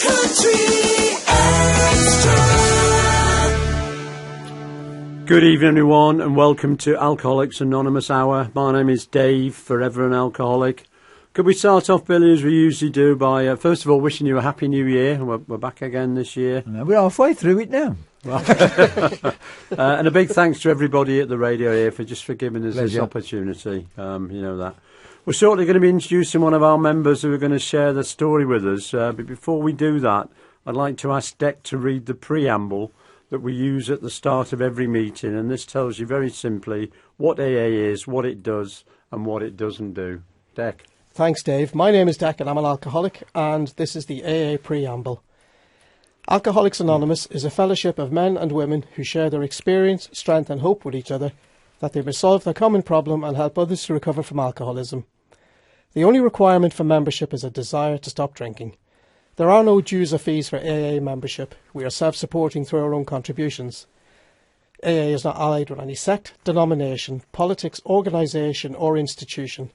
Country Extra. Good evening, everyone, and welcome to Alcoholics Anonymous Hour. My name is Dave, forever an alcoholic. Could we start off, Billy, as we usually do, by first of all wishing you a happy new year? We're back again this year. No, we're halfway through it now. And a big thanks to everybody at the radio here for giving us this Pleasure. opportunity. You know that. We're shortly going to be introducing one of our members who are going to share their story with us. But before we do that, I'd like to ask Dec to read the preamble that we use at the start of every meeting. And this tells you very simply what AA is, what it does, and what it doesn't do. Dec. Thanks, Dave. My name is Dec and I'm an alcoholic, and this is the AA Preamble. Alcoholics Anonymous is a fellowship of men and women who share their experience, strength and hope with each other, that they may solve their common problem and help others to recover from alcoholism. The only requirement for membership is a desire to stop drinking. There are no dues or fees for AA membership. We are self-supporting through our own contributions. AA is not allied with any sect, denomination, politics, organisation or institution,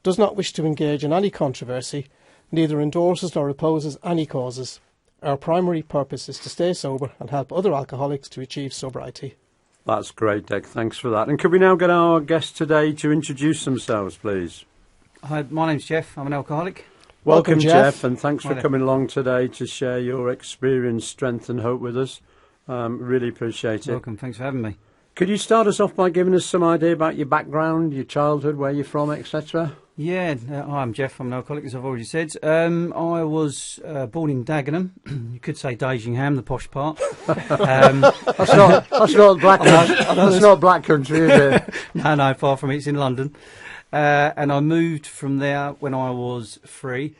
does not wish to engage in any controversy, neither endorses nor opposes any causes. Our primary purpose is to stay sober and help other alcoholics to achieve sobriety. That's great, Dec. Thanks for that. And could we now get our guests today to introduce themselves, please? Hi, my name's Geoff. I'm an alcoholic. Welcome, Geoff. Geoff, and thanks Hi for there. coming along today to share your experience, strength and hope with us. Really appreciate it. Welcome. Thanks for having me. Could you start us off by giving us some idea about your background, your childhood, where you're from, etc.? Yeah, hi, I'm Geoff. I'm an alcoholic, as I've already said. I was born in Dagenham. You could say Dagingham, the posh part. That's not black. That's not black country, is it? No, far from it. It's in London. And I moved from there when I was 3.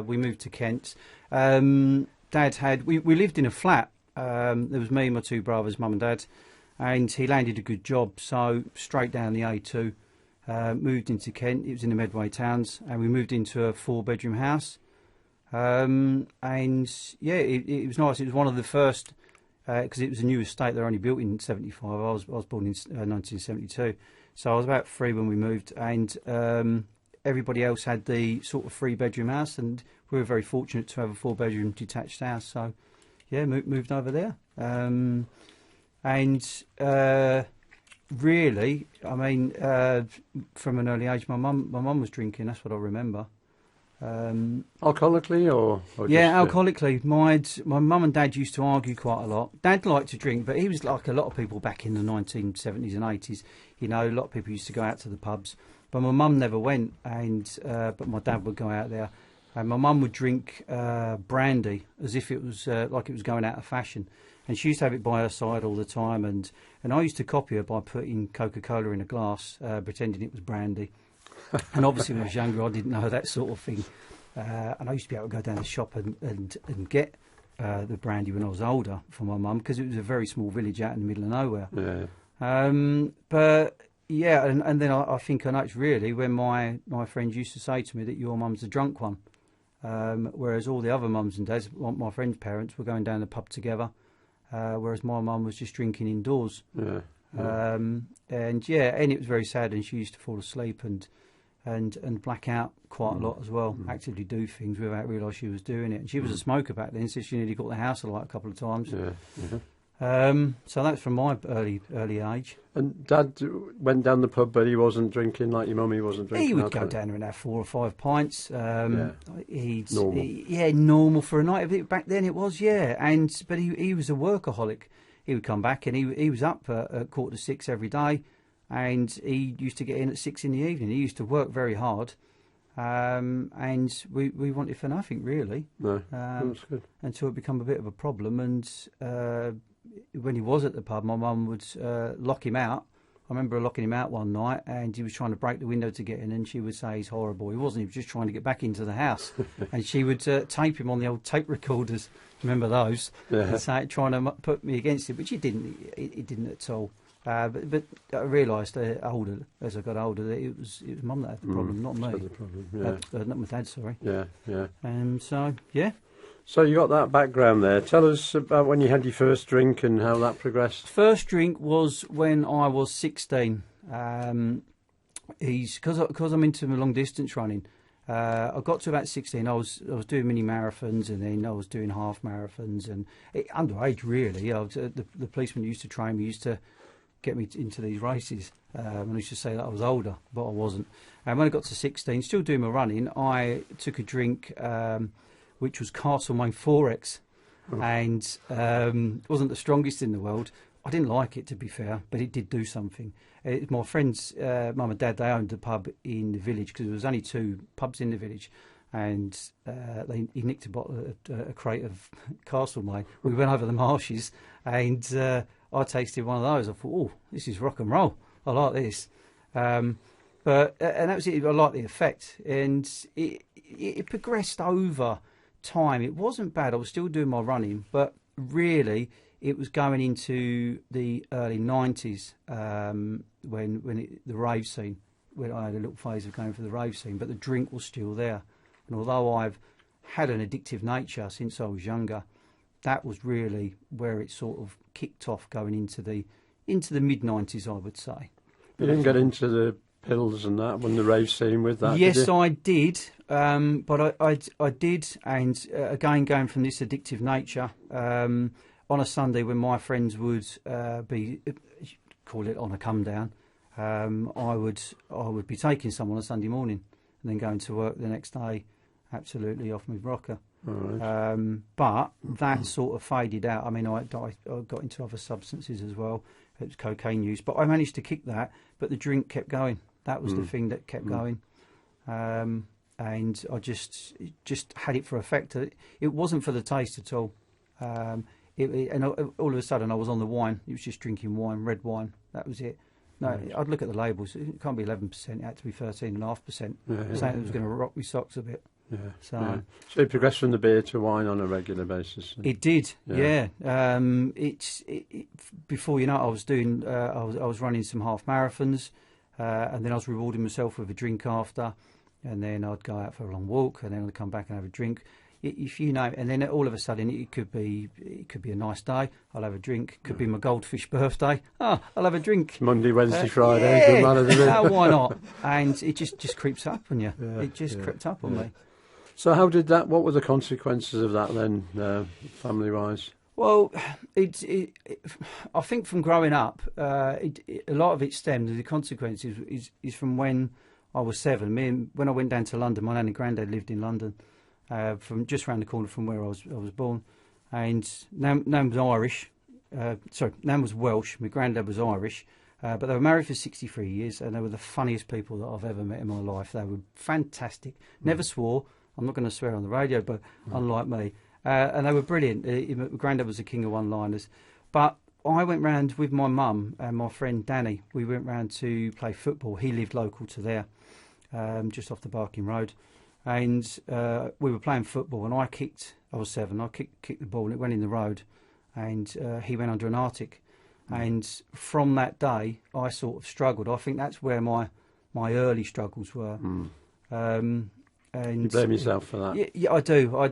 We moved to Kent. Dad had... We lived in a flat. There was me and my 2 brothers, mum and dad. And he landed a good job, so straight down the A2. Moved into Kent. It was in the Medway Towns, and we moved into a 4-bedroom house. And yeah, it was nice. It was one of the first, because it was a new estate. They're only built in 75. I was born in 1972, so I was about 3 when we moved, and everybody else had the sort of 3-bedroom house, and we were very fortunate to have a 4-bedroom detached house. So yeah, moved over there. Really, I mean, from an early age, my mum was drinking. That's what I remember. Alcoholically or Yeah, just, alcoholically. My mum and dad used to argue quite a lot. Dad liked to drink, but he was like a lot of people back in the 1970s and 80s. You know, a lot of people used to go out to the pubs, but my mum never went. But my dad would go out there, and my mum would drink brandy as if it was like it was going out of fashion. And she used to have it by her side all the time, and I used to copy her by putting Coca-Cola in a glass, pretending it was brandy. And obviously when I was younger, I didn't know that sort of thing. And I used to be able to go down the shop and get the brandy when I was older for my mum, because it was a very small village out in the middle of nowhere. Yeah. But yeah, and then I think I noticed really when my friends used to say to me that your mum's the drunk one, whereas all the other mums and dads, my friends' parents, were going down the pub together. Whereas my mum was just drinking indoors. Yeah. And it was very sad, and she used to fall asleep and black out quite a lot as well, actively do things without realise she was doing it. And she was a smoker back then, so she nearly got the house alight a couple of times. Yeah. So that's from my early age. And Dad went down the pub, but he wasn't drinking like your mummy wasn't drinking. He would alcohol. go down there and have 4 or 5 pints. Normal. Normal for a night. Back then it was, yeah. But he was a workaholic. He would come back and he was up at 5:45 every day, and he used to get in at 6 in the evening. He used to work very hard, and we wanted for nothing really. No, that's good. Until it became a bit of a problem, and when he was at the pub, my mum would lock him out. I remember her locking him out one night, and he was trying to break the window to get in, and she would say he's horrible. He wasn't. He was just trying to get back into the house. And she would tape him on the old tape recorders. Remember those? Yeah. And say, trying to put me against it, which he didn't. He didn't at all. But I realised as I got older, that it was Mum that had the problem, not me. Had the problem, yeah. Not my dad, sorry. Yeah. So yeah. So you got that background there. Tell us about when you had your first drink and how that progressed. First drink was when I was 16. Because I'm into long distance running, I got to about 16. I was doing mini marathons, and then I was doing half marathons, and underage really. The policeman used to train me, used to get me into these races, and I used to say that I was older, but I wasn't. And when I got to 16, still doing my running, I took a drink which was Castlemaine 4X, and it wasn't the strongest in the world. I didn't like it, to be fair, but it did do something. My friend's mum and dad, they owned a pub in the village, because there was only 2 pubs in the village, and he nicked a crate of Castlemaine. We went over the marshes, and I tasted one of those. I thought, oh, this is rock and roll. I like this. And that was it. I liked the effect, and it progressed over time. It wasn't bad. I was still doing my running, but really it was going into the early 90s when the rave scene, when I had a little phase of going for the rave scene, but the drink was still there. And although I've had an addictive nature since I was younger, that was really where it sort of kicked off, going into the mid-90s, I would say. You didn't get into the pills and that when the rave scene with that? Yes, I did. But I did, and again, going from this addictive nature, on a Sunday when my friends would be, call it on a come down, I would be taking some on a Sunday morning and then going to work the next day, absolutely off my rocker. Right. But that sort of faded out. I mean, I got into other substances as well. It was cocaine use, but I managed to kick that. But the drink kept going. That was the thing that kept going. And I just had it for effect. It wasn't for the taste at all. And all of a sudden I was on the wine. It was just drinking wine, red wine. That was it. No, I'd look at the labels. It can't be 11%. It had to be 13.5%. Saying it was going to rock my socks a bit. Yeah. So it progressed from the beer to wine on a regular basis. It did. Yeah. Before you know it, I was doing. I was running some half marathons, and then I was rewarding myself with a drink after, and then I'd go out for a long walk, and then I'd come back and have a drink. If you know, and then all of a sudden it could be a nice day. I'll have a drink. Could be my goldfish birthday. I'll have a drink. Monday, Wednesday, Friday. Doesn't matter, does it? Why not? And it just creeps up on you. Yeah, it just crept up on me. So how did that? What were the consequences of that then, family-wise? Well, I think from growing up, a lot of it stemmed. The consequences is from when I was 7. When I went down to London, my nan and granddad lived in London. From just round the corner from where I was born, and Nan was Irish. Nan was Welsh. My granddad was Irish, but they were married for 63 years, and they were the funniest people that I've ever met in my life. They were fantastic. Never swore. I'm not going to swear on the radio, but unlike me, and they were brilliant. My granddad was the king of one-liners. But I went round with my mum and my friend Danny. We went round to play football. He lived local to there, just off the Barking Road. And we were playing football, and I was 7, I kicked the ball, and it went in the road, and he went under an Arctic. And from that day, I sort of struggled. I think that's where my early struggles were. And you blame yourself for that? Yeah, I do. I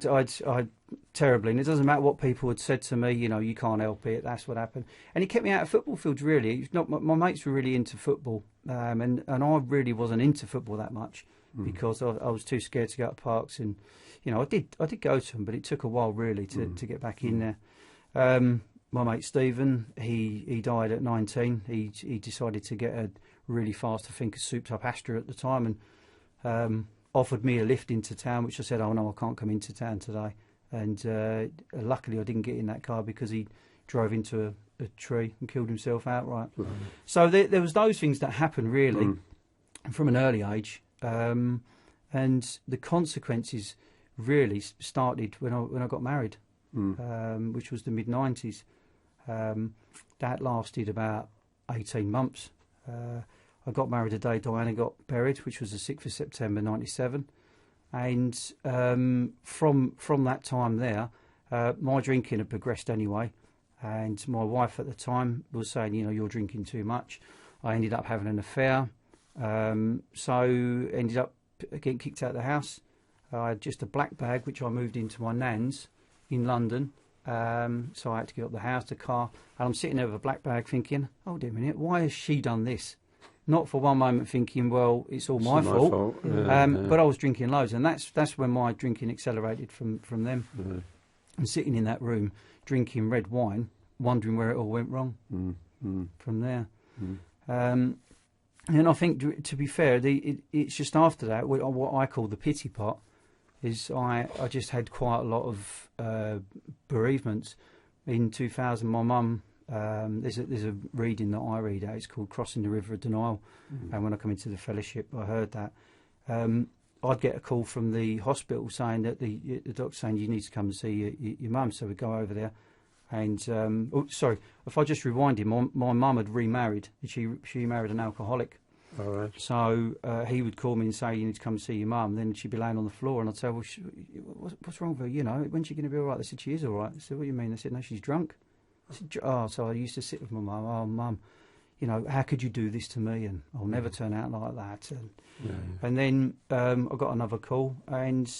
terribly. And it doesn't matter what people had said to me, you can't help it, that's what happened. And it kept me out of football fields, really. It's not, my mates were really into football, and I really wasn't into football that much. Because I was too scared to go to parks, and I did go to them, but it took a while really to get back in there. My mate Stephen, he died at 19. He decided to get a really fast, I think, a souped up Astra at the time, and offered me a lift into town, which I said, oh no, I can't come into town today. And luckily I didn't get in that car, because he drove into a tree and killed himself outright. So there was those things that happened really from an early age. And the consequences really started when I got married, which was the mid-90s. That lasted about 18 months. I got married the day Diana got buried, which was the 6th of September 97. And from that time there, my drinking had progressed anyway. And my wife at the time was saying, you're drinking too much. I ended up having an affair. So ended up getting kicked out of the house. I had just a black bag, which I moved into my nan's in London. So I had to get up the house, the car, and I'm sitting there with a black bag thinking, oh dear minute, why has she done this? not for one moment thinking, well, it's all my It's fault. Yeah, But I was drinking loads, and that's when my drinking accelerated from them. yeah. And sitting in that room, drinking red wine, wondering where it all went wrong from there. And I think, to be fair, it's just after that, what I call the pity pot, is I just had quite a lot of bereavements. In 2000, my mum, there's a reading that I read out, it's called Crossing the River of Denial. And when I come into the fellowship, I heard that. I'd get a call from the hospital saying that the doctor saying you need to come and see your mum. So we'd go over there. And, if I just rewind him, my mum had remarried. She married an alcoholic. All right. So he would call me and say, you need to come and see your mum. Then she'd be laying on the floor, and I'd say, well, what's wrong with her? You know, when's she going to be all right? They said, she is all right. I said, what do you mean? They said, no, she's drunk. I said, oh, so I used to sit with my mum. Oh, mum, you know, how could you do this to me? And I'll never turn out like that. And then I got another call, and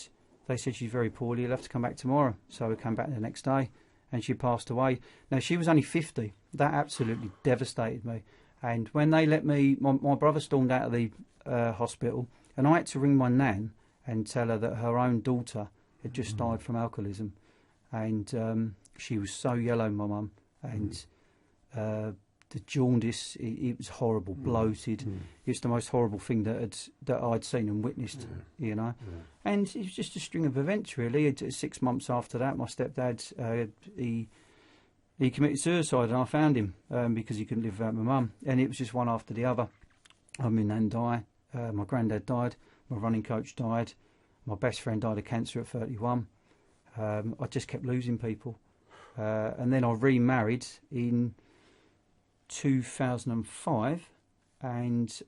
they said, she's very poorly. You'll have to come back tomorrow. So we came back the next day, and she passed away. Now, she was only 50. That absolutely devastated me. And when they let me, my brother stormed out of the hospital, and I had to ring my nan and tell her that her own daughter had just died from alcoholism. And she was so yellow, my mum. And the jaundice, it was horrible, bloated. It was the most horrible thing that I'd seen and witnessed, you know. And it was just a string of events, really. 6 months after that, my stepdad, he committed suicide, and I found him because he couldn't live without my mum. And it was just one after the other. My nan died, my granddad died, my running coach died, my best friend died of cancer at 31. I just kept losing people. And then I remarried in 2005, and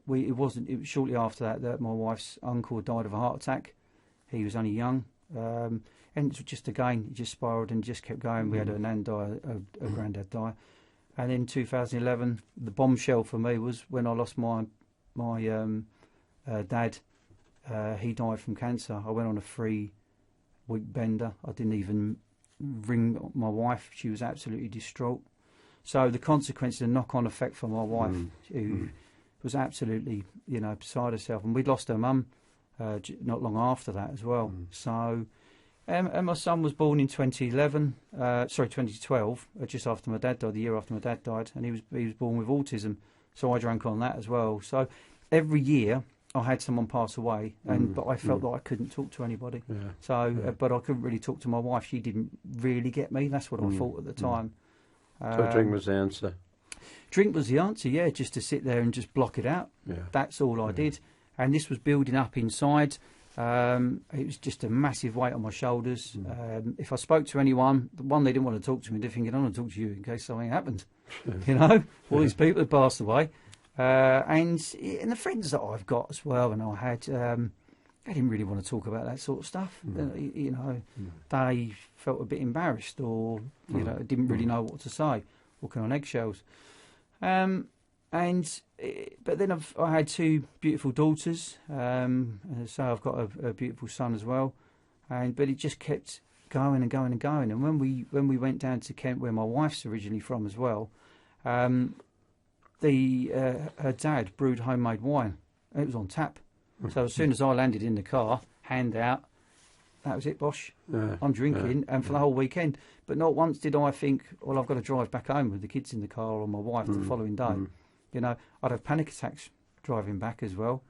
it was shortly after that my wife's uncle died of a heart attack. He was only young. And it just spiralled and just kept going. We had a nan die, a granddad die. And in 2011, the bombshell for me was when I lost my dad. He died from cancer. I went on a 3-week bender. I didn't even ring my wife. She was absolutely distraught. So the consequences, the knock-on effect for my wife, who was absolutely, beside herself. And we'd lost her mum not long after that as well. So... and my son was born in 2012, just after my dad died, the year after my dad died, and he was born with autism, so I drank on that as well. So every year I had someone pass away, but I felt that I couldn't talk to anybody. But I couldn't really talk to my wife. She didn't really get me. That's what I thought at the time. So drink was the answer. Drink was the answer, yeah, just to sit there and just block it out. That's all I did. And this was building up inside. It was just a massive weight on my shoulders. If I spoke to anyone, they didn't want to talk to me. They're thinking, I want to talk to you in case something happened. All these people had passed away. And the friends that I've got as well, and I had, they didn't really want to talk about that sort of stuff. They felt a bit embarrassed, or didn't really know what to say, walking on eggshells. But then I had 2 beautiful daughters, so I've got a beautiful son as well. But it just kept going and going and going. And when we went down to Kent, where my wife's originally from as well, her dad brewed homemade wine. It was on tap. So as soon as I landed in the car, hand out, that was it, bosh. I'm drinking, and for the whole weekend. But not once did I think, well, I've got to drive back home with the kids in the car, or my wife the following day. I'd have panic attacks driving back as well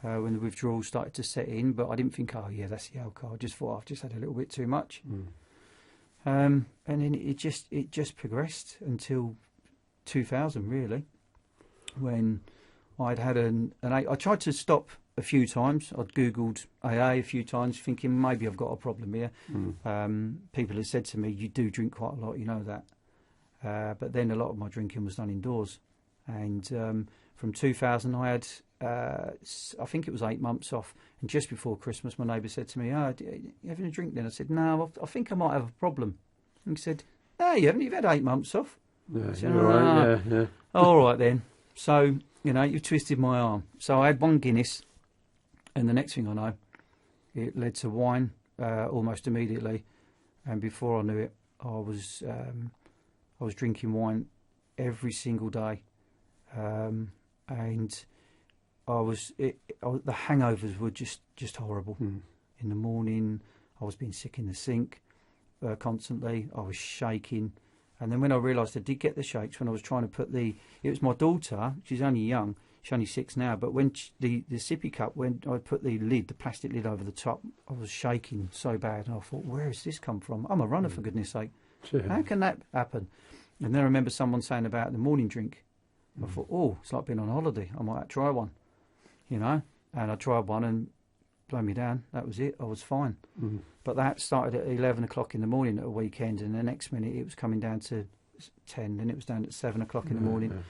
when the withdrawal started to set in. But I didn't think, oh yeah, that's the alcohol. I just thought I've just had a little bit too much. And then it just progressed until 2000, really, when I'd had I tried to stop a few times. I'd Googled AA a few times, thinking maybe I've got a problem here. People have said to me, you do drink quite a lot, you know that. But then a lot of my drinking was done indoors. And from 2000, I had, I think it was 8 months off. And just before Christmas, my neighbour said to me, "Oh, you having a drink then?" I said, "No, I think I might have a problem." And he said, "No, you haven't. You've had 8 months off." Yeah, said, you're right. Yeah. All right then. So, you've twisted my arm. So I had 1 Guinness, and the next thing I know, it led to wine almost immediately. And before I knew it, I was drinking wine every single day. and the hangovers were just horrible. In the morning, I was being sick in the sink constantly. I was shaking. And then when I realised I did get the shakes, when I was trying to put it was my daughter, she's only young, she's only 6 now, but when the sippy cup, when I put the plastic lid over the top, I was shaking so bad. And I thought, where has this come from? I'm a runner, for goodness sake. Sure. How can that happen? And then I remember someone saying about the morning drink. I thought, oh, it's like being on holiday. I might try one, And I tried one and blow me down. That was it. I was fine. But that started at 11 o'clock in the morning at a weekend, and the next minute it was coming down to 10, then it was down at 7 o'clock in the morning.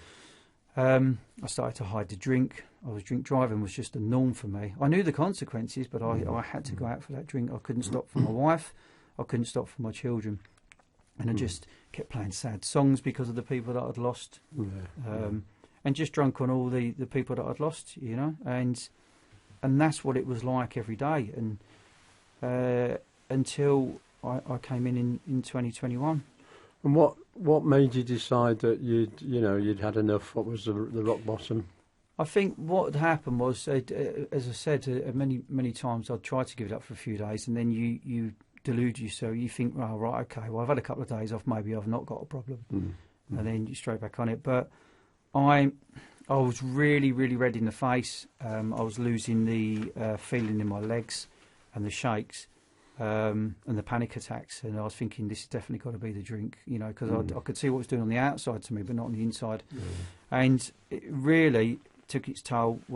I started to hide the drink. Drink driving was just a norm for me. I knew the consequences, but I had to go out for that drink. I couldn't stop for my wife. I couldn't stop for my children. And I just kept playing sad songs because of the people that I'd lost. And just drunk on all the people that I'd lost, and that's what it was like every day. And until I came in 2021. And what made you decide that you'd had enough? What was the rock bottom? I think what happened was, as I said many times, I'd try to give it up for a few days, and then you delude yourself. You think, oh, right, okay, well, I've had a couple of days off, maybe I've not got a problem, and then you're straight back on it. But I was really, really red in the face. I was losing the feeling in my legs and the shakes and the panic attacks. And I was thinking, this has definitely got to be the drink, because I could see what it was doing on the outside to me, but not on the inside. And it really took its toll. It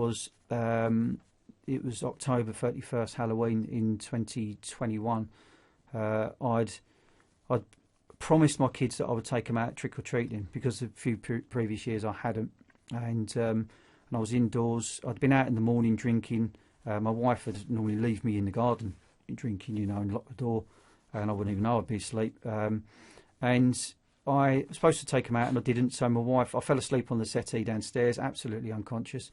was October 31st, Halloween in 2021. I'd promised my kids that I would take them out trick-or-treating because a few previous years I hadn't. And I was indoors. I'd been out in the morning drinking. My wife would normally leave me in the garden drinking, and lock the door, and I wouldn't even know I'd be asleep. And I was supposed to take them out, and I didn't. So I fell asleep on the settee downstairs, absolutely unconscious.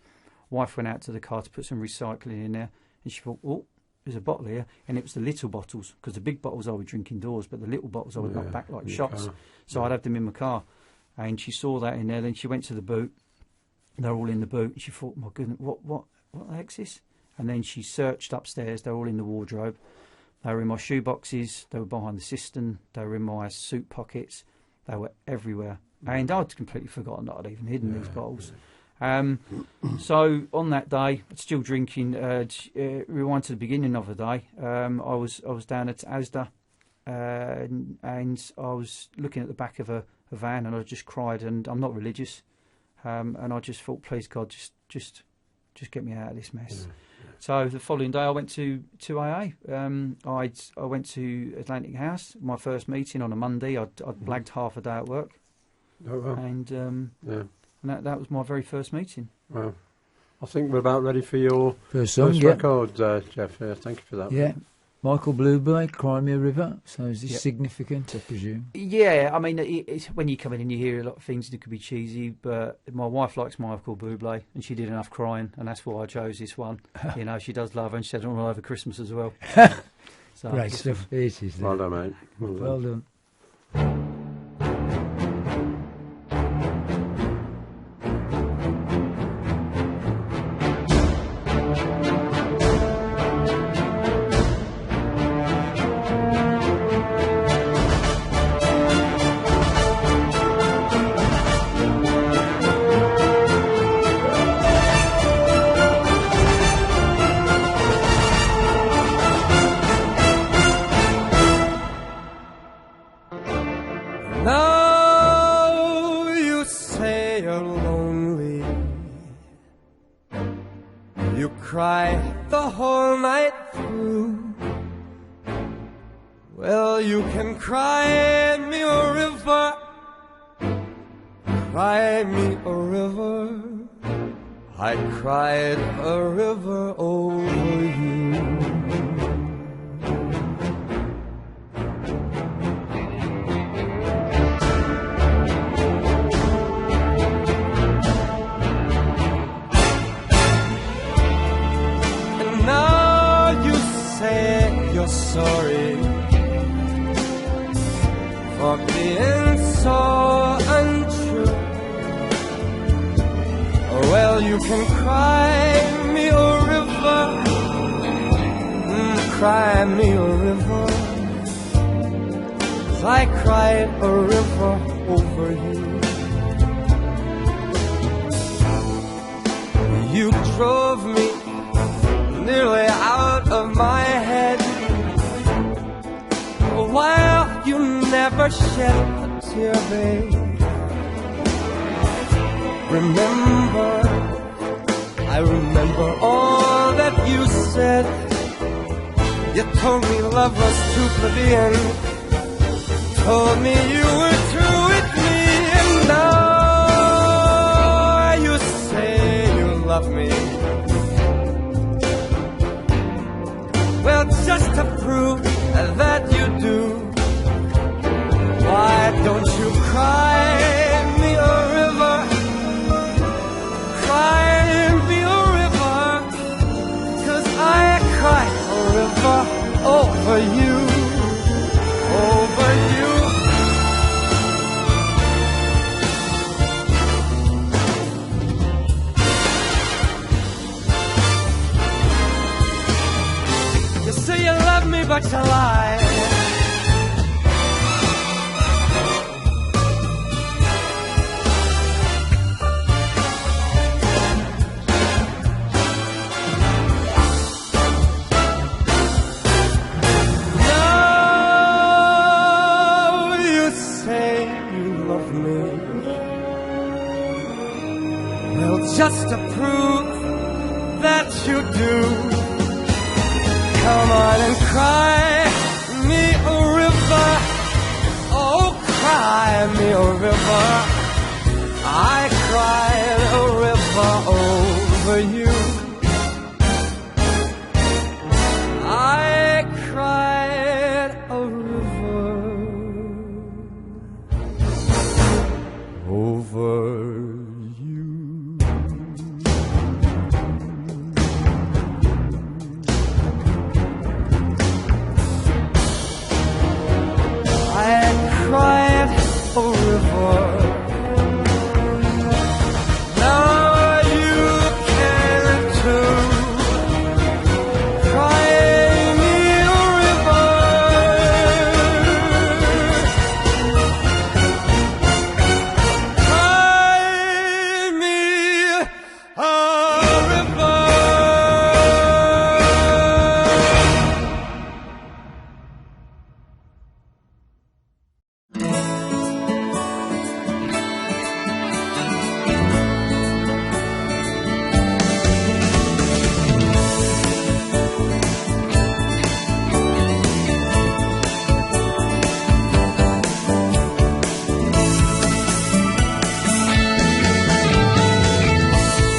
Wife went out to the car to put some recycling in there, and she thought, oh, there's a bottle here, and it was the little bottles, because the big bottles I would drink indoors, but the little bottles I would knock back like shots. So I'd have them in my car. And she saw that in there. Then she went to the boot. They're all in the boot. And she thought, my goodness, what the heck's this? And then she searched upstairs. They're all in the wardrobe. They were in my shoe boxes. They were behind the cistern. They were in my suit pockets. They were everywhere. And I'd completely forgotten that I'd even hidden these bottles. So on that day, still drinking. Rewind to the beginning of the day. I was down at Asda, and I was looking at the back of a van, and I just cried. And I'm not religious, and I just thought, please God, just get me out of this mess. So the following day, I went to AA. I went to Atlantic House, my first meeting on a Monday. I'd blagged half a day at work, and that was my very first meeting. Wow. I think we're about ready for your first record, Geoff. Thank you for that. Yeah. Michael Bluebird, Crimea River. So is this significant, I presume? Yeah, I mean, it's when you come in and you hear a lot of things that could be cheesy, but my wife likes Michael Bublé, and she did enough crying, and that's why I chose this one. She does love her, and she said it all over Christmas as well. So, great stuff. It is. Well done, mate. Well done. you can cry me a river, cry me a river, 'cause I cried a river over you. You drove me nearly out of my head, while you never shed a tear, babe. Remember, I remember all that you said. You told me love was too plebeian, told me you were through with me, and now you say you love me. Well, just to prove that you do, why don't you cry me a river, cry me a river, 'cause I cry a river over you, over you. You say you love me, but you lie. Just to prove that you do, come on and cry me a river, oh cry me a river. I cried a river over you, I cried a river over you. Cried a river. Now you can too. Cry me a river. Cry me a river.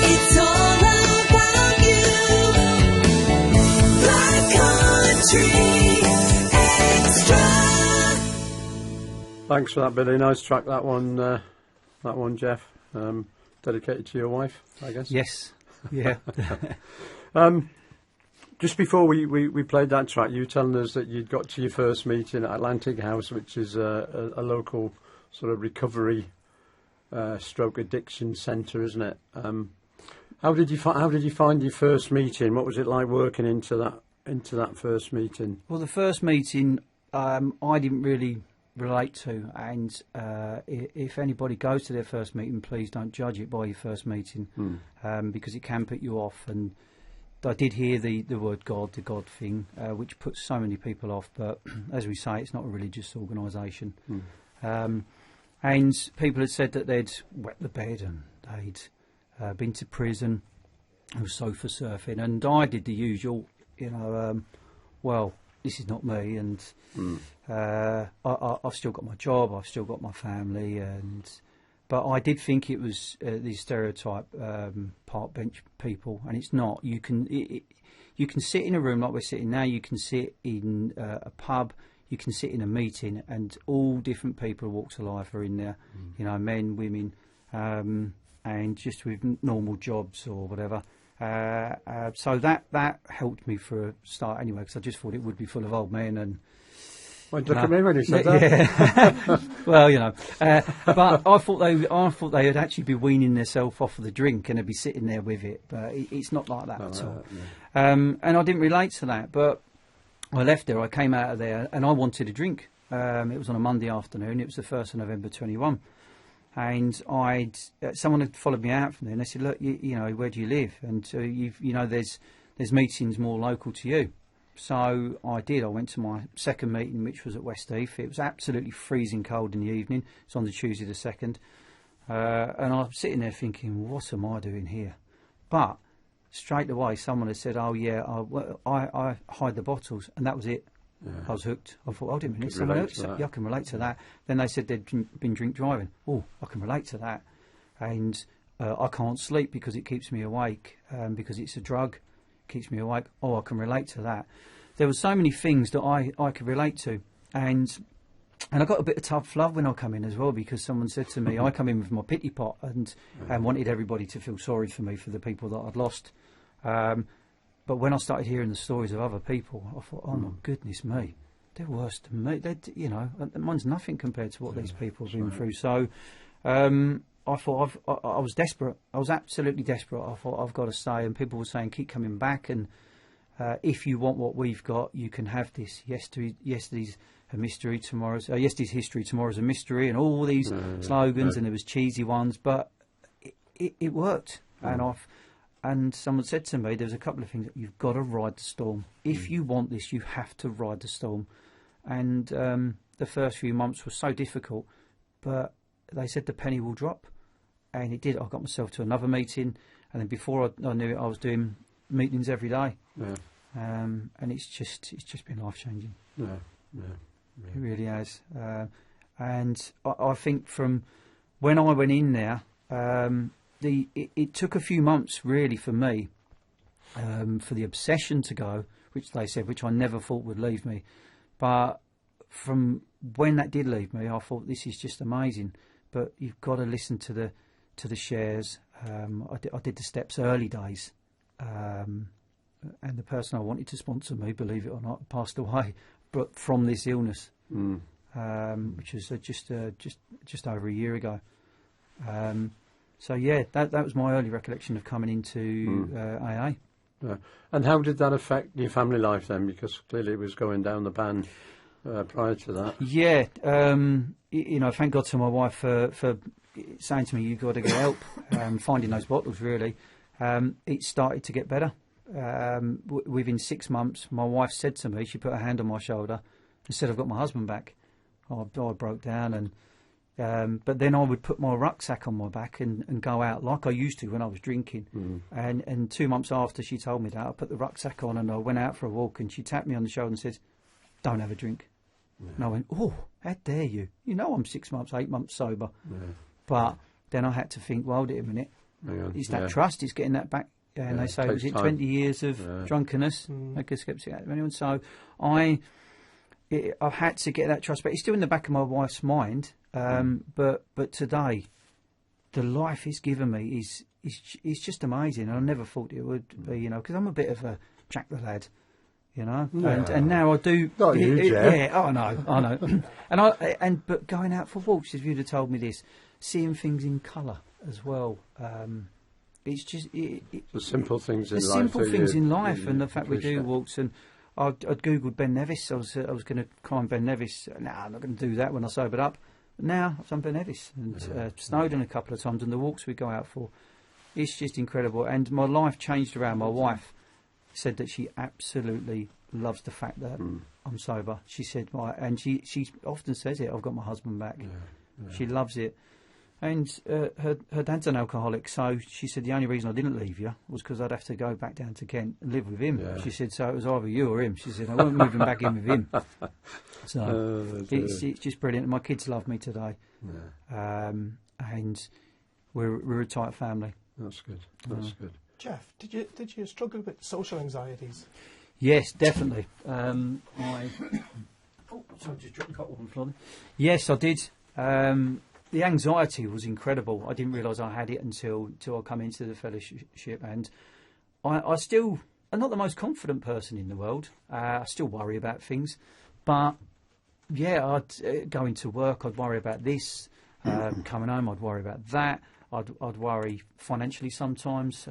It's all about you. Black Country Extra. Thanks for that, Billy. Nice track, that one, Geoff. Dedicated to your wife, I guess. Yes. Yeah. Just before we played that track, you were telling us that you'd got to your first meeting at Atlantic House, which is a local sort of recovery stroke addiction centre, isn't it? How did you find your first meeting? What was it like working into that first meeting? Well, the first meeting I didn't really relate to, and if anybody goes to their first meeting, please don't judge it by your first meeting, because it can put you off. And I did hear the word God, the God thing, which puts so many people off, but as we say, it's not a religious organisation. And people had said that they'd wet the bed and they'd been to prison, or sofa surfing, and I did the usual, well, this is not me, and I've still got my job, I've still got my family, but I did think it was these stereotype park bench people, and it's not. You can sit in a room like we're sitting now, you can sit in a pub, you can sit in a meeting, and all different people, walks of life are in there, men, women, and just with normal jobs or whatever. So that helped me for a start anyway, because I just thought it would be full of old men and Well, look at me when you said that. Yeah. Well, but I thought they would actually be weaning themselves off of the drink and they'd be sitting there with it. But it's not like that at all. And I didn't relate to that. But I left there. I came out of there and I wanted a drink. It was on a Monday afternoon. It was the 1st of November 21. And someone had followed me out from there, and they said, "Look, where do you live? And there's meetings more local to you." So I did. I went to my second meeting, which was at Westheath. It was absolutely freezing cold in the evening. It's on the Tuesday the 2nd, and I'm sitting there thinking, "What am I doing here?" But straight away, someone had said, "Oh yeah, I hide the bottles," and that was it. Yeah. I was hooked. I thought, hold a minute, someone else. Yeah, I can relate to that. Then they said they'd been drink driving. Oh, I can relate to that. And I can't sleep because it keeps me awake, because it's a drug, keeps me awake. Oh, I can relate to that. There were so many things that I could relate to. And I got a bit of tough love when I come in as well, because someone said to me, I come in with my pity pot and wanted everybody to feel sorry for me, for the people that I'd lost. But when I started hearing the stories of other people, I thought, oh my goodness me, they're worse than me. Mine's nothing compared to what these people have been through. So I thought I was desperate. I was absolutely desperate. I thought, I've got to stay. And people were saying, keep coming back. And if you want what we've got, you can have this. Yesterday's a mystery, yesterday's history, tomorrow's a mystery, and all these slogans. And there was cheesy ones, but it worked. And someone said to me, there's a couple of things that you've got to ride the storm. If you want this, you have to ride the storm. And the first few months were so difficult, but they said the penny will drop, and it did. I got myself to another meeting, and then before I knew it, I was doing meetings every day. Yeah. And it's just been life changing. Yeah. It really has. And I think from when I went in there, it took a few months really for me, for the obsession to go, which they said, which I never thought would leave me. But from when that did leave me, I thought, this is just amazing. But you've got to listen to the shares. I did the steps early days, and the person I wanted to sponsor me, believe it or not, passed away, but from this illness, which was just over a year ago. So yeah, that was my early recollection of coming into AA. Yeah. And how did that affect your family life then? Because clearly it was going down the pan prior to that. Yeah, thank God to my wife for saying to me, "You've got to get help." Finding those bottles, really, it started to get better. Within 6 months, my wife said to me, she put her hand on my shoulder and said, "I've got my husband back." I broke down and. But then I would put my rucksack on my back and go out like I used to when I was drinking. And 2 months after she told me that, I put the rucksack on and I went out for a walk, and she tapped me on the shoulder and said, "Don't have a drink." Yeah. And I went, "Oh, how dare you? You know I'm 6 months, 8 months sober." Yeah. But then I had to think, well, wait a minute. It's that trust, it's getting that back. And they say, was it 20 years of drunkenness? Make a skeptic out of anyone. So I've had to get that trust, but it's still in the back of my wife's mind. But today, the life he's given me is just amazing. I never thought it would be, because I'm a bit of a Jack the Lad, Yeah. and now I do. Not you, Geoff. Yeah, I know. But going out for walks, if you'd have told me this, seeing things in colour as well. It's just the simple things in life. The simple things in life, and the fact we do walks. And I'd googled Ben Nevis. I was going to climb Ben Nevis. No, I'm not going to do that when I sobered up. But now I've done Ben Nevis and Snowdon a couple of times, and the walks we go out for. It's just incredible. And my life changed around. My wife said that she absolutely loves the fact that I'm sober. She said, and she often says it, "I've got my husband back." Yeah. She loves it. And her dad's an alcoholic, so she said the only reason I didn't leave you was because I'd have to go back down to Kent and live with him. Yeah. She said, so it was either you or him. She said, I wasn't moving back in with him. So it's just brilliant. My kids love me today. Yeah. And we're a tight family. That's good. That's good. Geoff, did you struggle with social anxieties? Yes, definitely. Sorry, just dropped the bottle on the floor. Yes, I did. The anxiety was incredible. I didn't realise I had it until I come into the fellowship, and I'm not the most confident person in the world. I still worry about things, but I'd go into work, I'd worry about this. Coming home, I'd worry about that. I'd worry financially sometimes,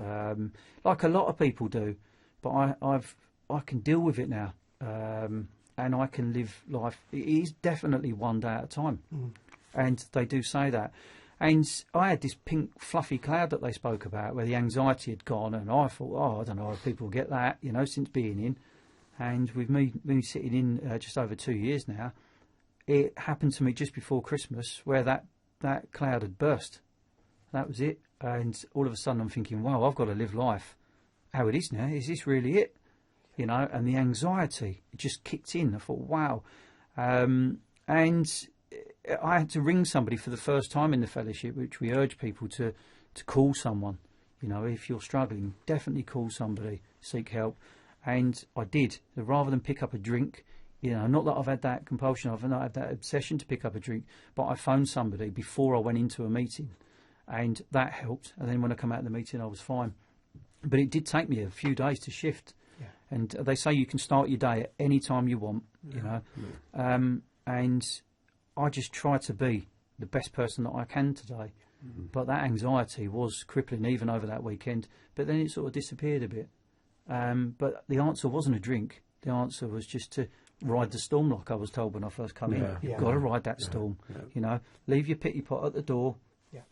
like a lot of people do. But I can deal with it now, and I can live life. It is definitely one day at a time, and they do say that. And I had this pink fluffy cloud that they spoke about, where the anxiety had gone, and I thought, I don't know if people get that, since being in. And with me sitting in just over 2 years now, it happened to me just before Christmas, where that cloud had burst. That was it. And all of a sudden I'm thinking, wow, I've got to live life how it is now. Is this really it? And the anxiety, it just kicked in. I thought, wow. And I had to ring somebody for the first time in the fellowship, which we urge people to call someone. If you're struggling, definitely call somebody, seek help. And I did. Rather than pick up a drink, not that I've had that compulsion, I've not had that obsession to pick up a drink, but I phoned somebody before I went into a meeting, and that helped. And then when I come out of the meeting, I was fine. But it did take me a few days to shift. Yeah. And they say you can start your day at any time you want, and I just try to be the best person that I can today. Mm-hmm. But that anxiety was crippling even over that weekend. But then it sort of disappeared a bit. But the answer wasn't a drink. The answer was just to ride the storm, like I was told when I first come in. You've got to ride that storm. Yeah. Leave your pity pot at the door,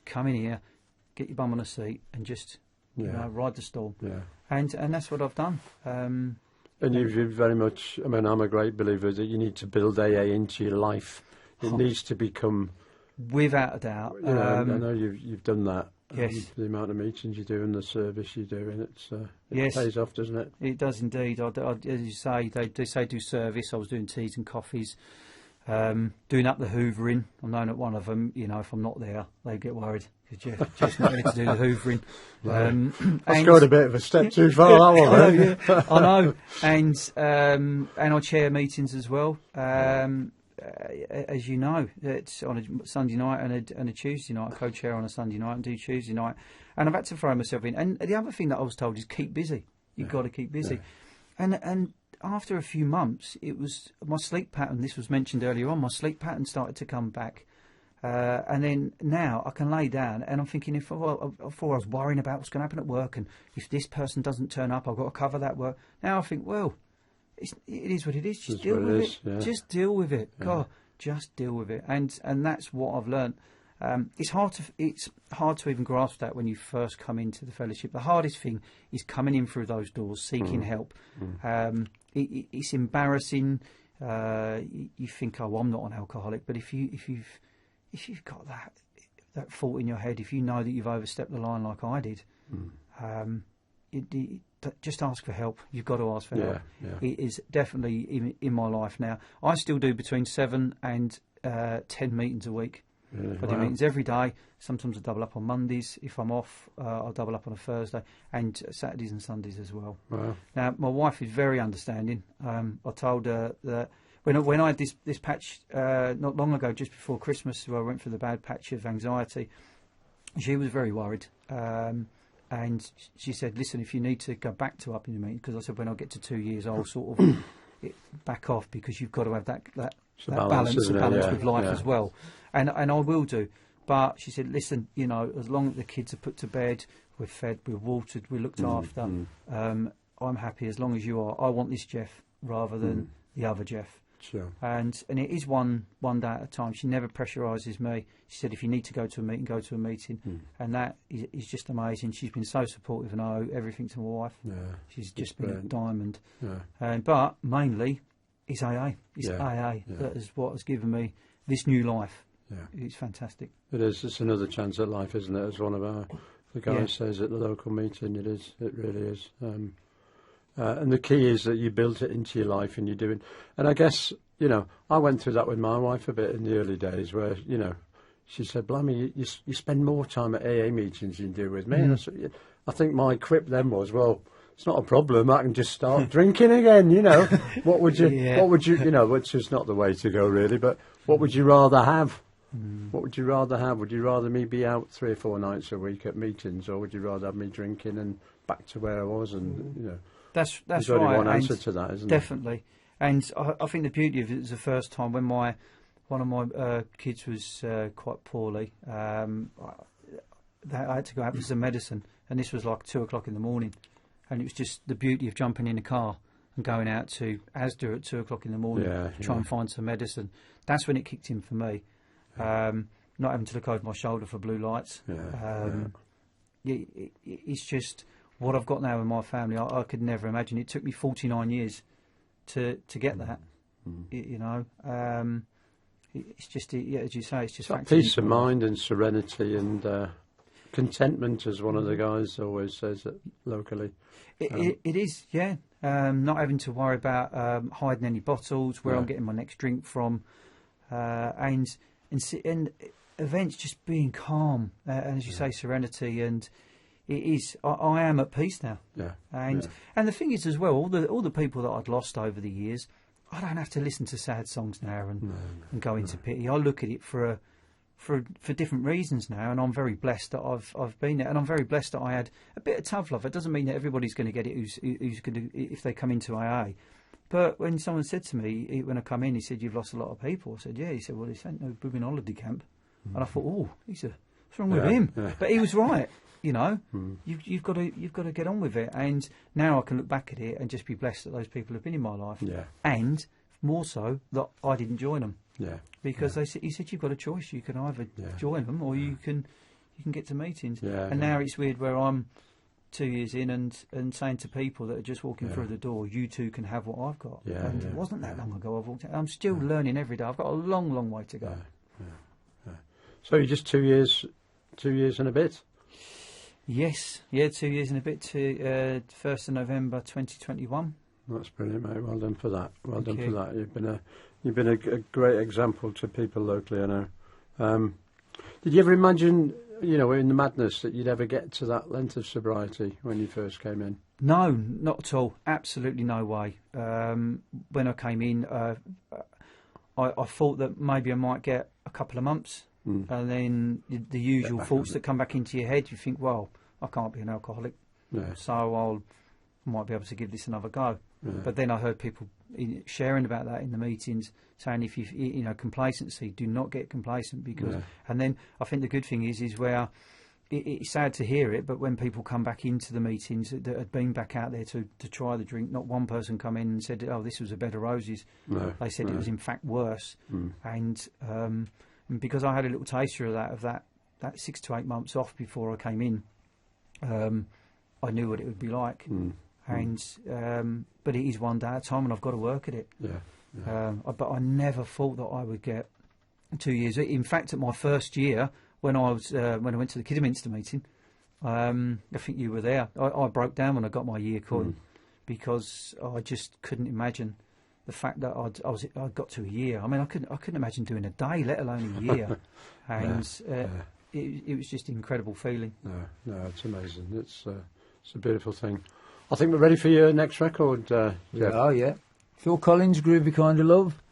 come in here, get your bum on a seat, and just ride the storm. Yeah. And that's what I've done. And you've very much. I mean, I'm a great believer that you need to build AA into your life. It needs to become, without a doubt. I know you've done that. Yes. The amount of meetings you do and the service you do, and it pays off, doesn't it? It does indeed. As you say, they say do service. I was doing teas and coffees, doing up the hoovering. I'm known at one of them. If I'm not there, they get worried because Jeff's not there to do the hoovering. That's going a bit of a step too far. That one, I know. And I chair meetings as well. As you know, it's on a Sunday night and a Tuesday night. I co-chair on a Sunday night and do Tuesday night. And I've had to throw myself in. And the other thing that I was told is keep busy. You've got to keep busy. Yeah. And after a few months, it was my sleep pattern. This was mentioned earlier on. My sleep pattern started to come back. And then now I can lay down and I'm thinking before I was worrying about what's going to happen at work, and if this person doesn't turn up, I've got to cover that work. Now I think, well, it is what it is. Just deal with it. Yeah. Just deal with it. Yeah. God, just deal with it. And that's what I've learnt. It's hard to even grasp that when you first come into the fellowship. The hardest thing is coming in through those doors, seeking help. It's embarrassing. You think, oh, I'm not an alcoholic. But if you've got that thought in your head, if you know that you've overstepped the line like I did, just ask for help. You've got to ask for help. Yeah. It is definitely in my life now. I still do between 7 and 10 meetings a week. Really? I do meetings every day. Sometimes I double up on Mondays. If I'm off, I'll double up on a Thursday, and Saturdays and Sundays as well. Wow. Now, my wife is very understanding. I told her that when I had this patch not long ago, just before Christmas, where I went through the bad patch of anxiety, she was very worried. And she said, listen, if you need to go back to up in the meeting, because I said when I get to 2 years, I'll sort of back off, because you've got to have that balance with life as well. And I will do. But she said, listen, as long as the kids are put to bed, we're fed, we're watered, we're looked after, I'm happy as long as you are. I want this Geoff rather than the other Geoff. Sure. And it is one day at a time. She never pressuриses me. She said, if you need to go to a meeting, go to a meeting. And that is just amazing. She's been so supportive, and I owe everything to my wife. Yeah, she's just been a diamond. Yeah. But mainly, it's AA. It's AA that is what has given me this new life. Yeah. It's fantastic. It is. It's another chance at life, isn't it? As one of the guys says at the local meeting, it is. It really is. And the key is that you built it into your life, and you're doing. And I guess, I went through that with my wife a bit in the early days, where, she said, blimey, you spend more time at AA meetings than you do with me. And I think my quip then was, well, it's not a problem. I can just start drinking again, What would you, which is not the way to go, really. But what would you rather have? What would you rather have? Would you rather me be out 3 or 4 nights a week at meetings, or would you rather have me drinking and back to where I was? And, That's There's right. only one answer to that, isn't definitely. And I think the beauty of it was the first time when one of my kids was quite poorly. I had to go out for some medicine, and this was like 2 o'clock in the morning, and it was just the beauty of jumping in a car and going out to Asda at 2 o'clock in the morning to try and find some medicine. That's when it kicked in for me. Not having to look over my shoulder for blue lights. It's just what I've got now in my family. I could never imagine. It took me 49 years to get that. You know, it's just as you say, it's just peace of mind and serenity and contentment, as one of the guys always says it locally. It is, yeah. Not having to worry about hiding any bottles, where I'm getting my next drink from, and events just being calm, and as you say, serenity, and it is. I am at peace now. And the thing is as well, all the people that I'd lost over the years, I don't have to listen to sad songs now and go into pity. I look at it for different reasons now, and I'm very blessed that I've been there, and I'm very blessed that I had a bit of tough love. It doesn't mean that everybody's going to get it who's going to, if they come into AA. But when someone said to me when I come in, he said, "You've lost a lot of people." I said, "Yeah." He said, "Well, this ain't no booming holiday camp." And I thought, "Oh, what's wrong with him?" But he was right. You know, you've got to get on with it. And now I can look back at it and just be blessed that those people have been in my life. And more so that I didn't join them. Because he said you've got a choice. You can either join them or you can get to meetings. Now it's weird where I'm 2 years in and saying to people that are just walking through the door, you too can have what I've got. And it wasn't that long ago I've walked out. I'm still learning every day. I've got a long, long way to go. So you're just 2 years and a bit? Yes, 2 years and a bit to 1st of November 2021. That's brilliant, mate. Well done for that. Well done for that. You've been a great example to people locally, I know. Did you ever imagine, you know, in the madness, that you'd ever get to that length of sobriety when you first came in? No, not at all. Absolutely no way. When I came in, I thought that maybe I might get a couple of months, and then the usual thoughts that come back into your head. You think, well, I can't be an alcoholic, so I might be able to give this another go. But then I heard people sharing about that in the meetings, saying if you know, complacency, do not get complacent, because. And then I think the good thing is where it's sad to hear it, but when people come back into the meetings that had been back out there to try the drink, not one person come in and said, "Oh, this was a bed of roses." They said it was in fact worse. And because I had a little taster of that 6 to 8 months off before I came in, I knew what it would be like. But it is one day at a time, and I've got to work at it. But I never thought that I would get 2 years. In fact, at my first year, when I went to the Kidderminster meeting, I think you were there. I broke down when I got my year coin, because I just couldn't imagine the fact that I got to a year. I mean, I couldn't imagine doing a day, let alone a year. And it was just an incredible feeling. No, it's amazing. It's a beautiful thing. I think we're ready for your next record, Geoff. Oh, yeah. Phil Collins, Groovy Kind of Love.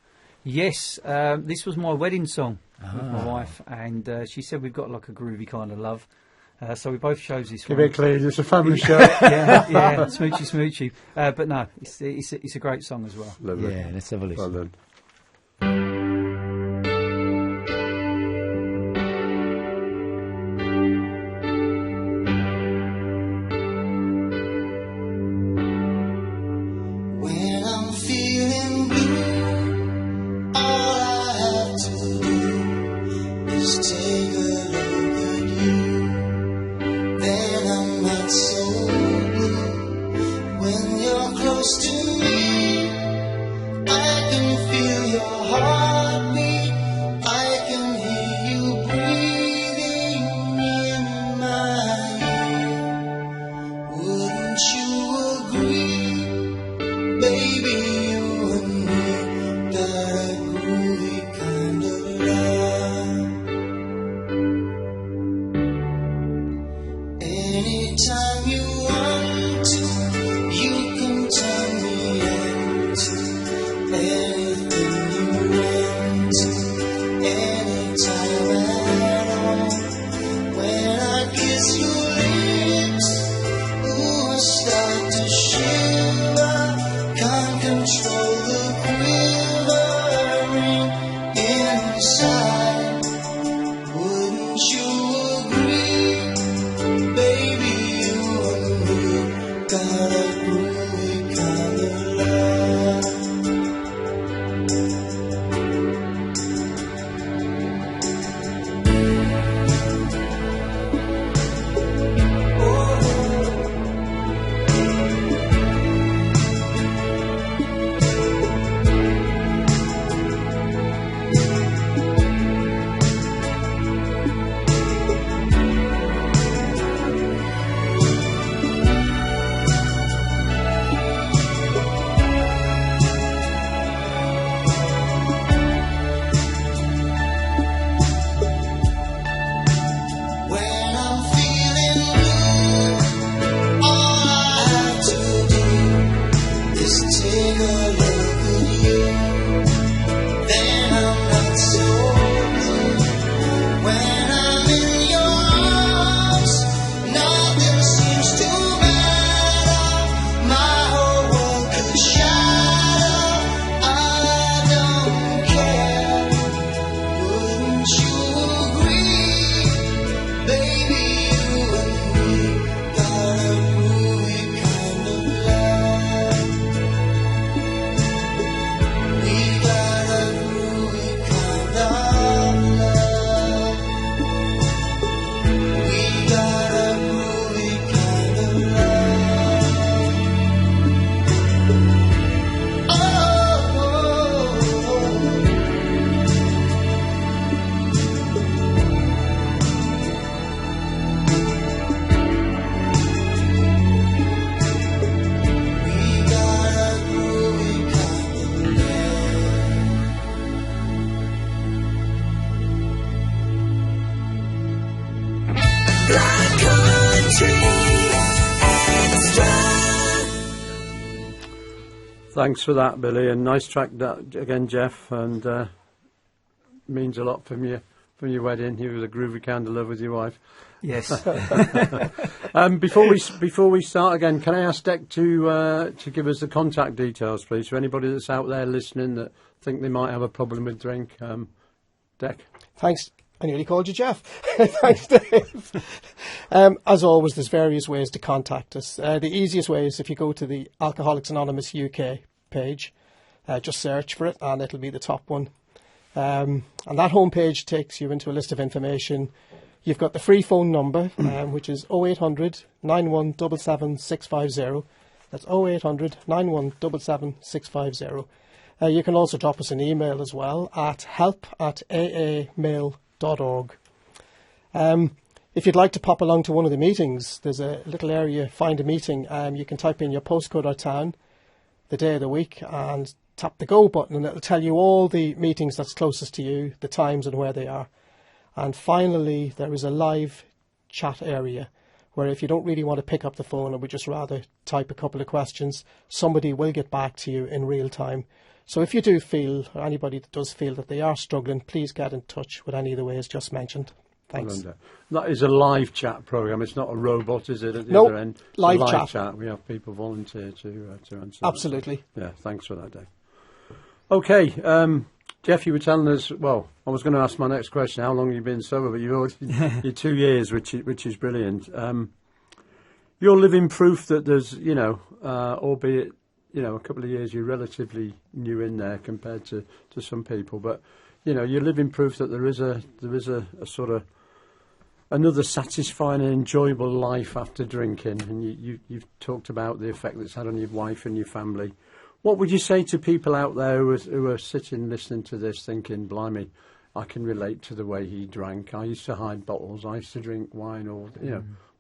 Yes, this was my wedding song with my wife, and she said we've got like a groovy kind of love. So we both chose this one. Keep it clean, it's a family show. yeah, smoochy. But no, it's a great song as well. Lovely. Yeah, let's have a listen. Well done. When I'm feeling blue, all I have to do is take a look at you. Then I'm not so blue. When you're close to me, I can feel side. Wouldn't you agree? Baby, you and me got a groovy kind of love. When I'm feeling blue, all I have to do is take a look at you. Then I'm not so blue. When I'm in your arms, nothing seems to matter. My whole world could shatter. I don't care. Wouldn't you agree? Baby, you and me got a groovy kind of love. We got a groovy kind of love. We got a groovy kind of love. Oh, we got a groovy kind of Black Country Extra. Thanks for that, Billy, and nice track that again, Geoff, and means a lot from your wedding. You was a groovy kind of love with your wife. Yes. Before we start again, can I ask Dec to give us the contact details, please, for anybody that's out there listening that think they might have a problem with drink. Dec. Thanks. I nearly called you Geoff. Thanks, Dave. As always, there's various ways to contact us. The easiest way is if you go to the Alcoholics Anonymous UK page, just search for it and it'll be the top one. And that homepage takes you into a list of information. You've got the free phone number, which is 0800 9177 650. That's 0800 9177 650. You can also drop us an email as well at help@aamail.org. If you'd like to pop along to one of the meetings, there's a little area, find a meeting. You can type in your postcode or town, the day of the week, and tap the go button, and it'll tell you all the meetings that's closest to you, the times and where they are. And finally, there is a live chat area where if you don't really want to pick up the phone and would just rather type a couple of questions, somebody will get back to you in real time. So if you do feel, or anybody that does feel that they are struggling, please get in touch with any of the ways just mentioned. Thanks. That is a live chat programme. It's not a robot, is it, at the Nope, other end? It's live a live chat. We have people volunteer to answer. Absolutely. That. Yeah, thanks for that, Dave. Okay, Geoff, you were telling us, well, I was going to ask my next question, how long have you been sober? But you've already, you're 2 years, which is brilliant. You're living proof that there's, albeit, a couple of years, you're relatively new in there compared to some people. But, you're living proof that there is a sort of another satisfying and enjoyable life after drinking. And you've talked about the effect that's had on your wife and your family. What would you say to people out there who are sitting listening to this thinking, blimey, I can relate to the way he drank. I used to hide bottles. I used to drink wine.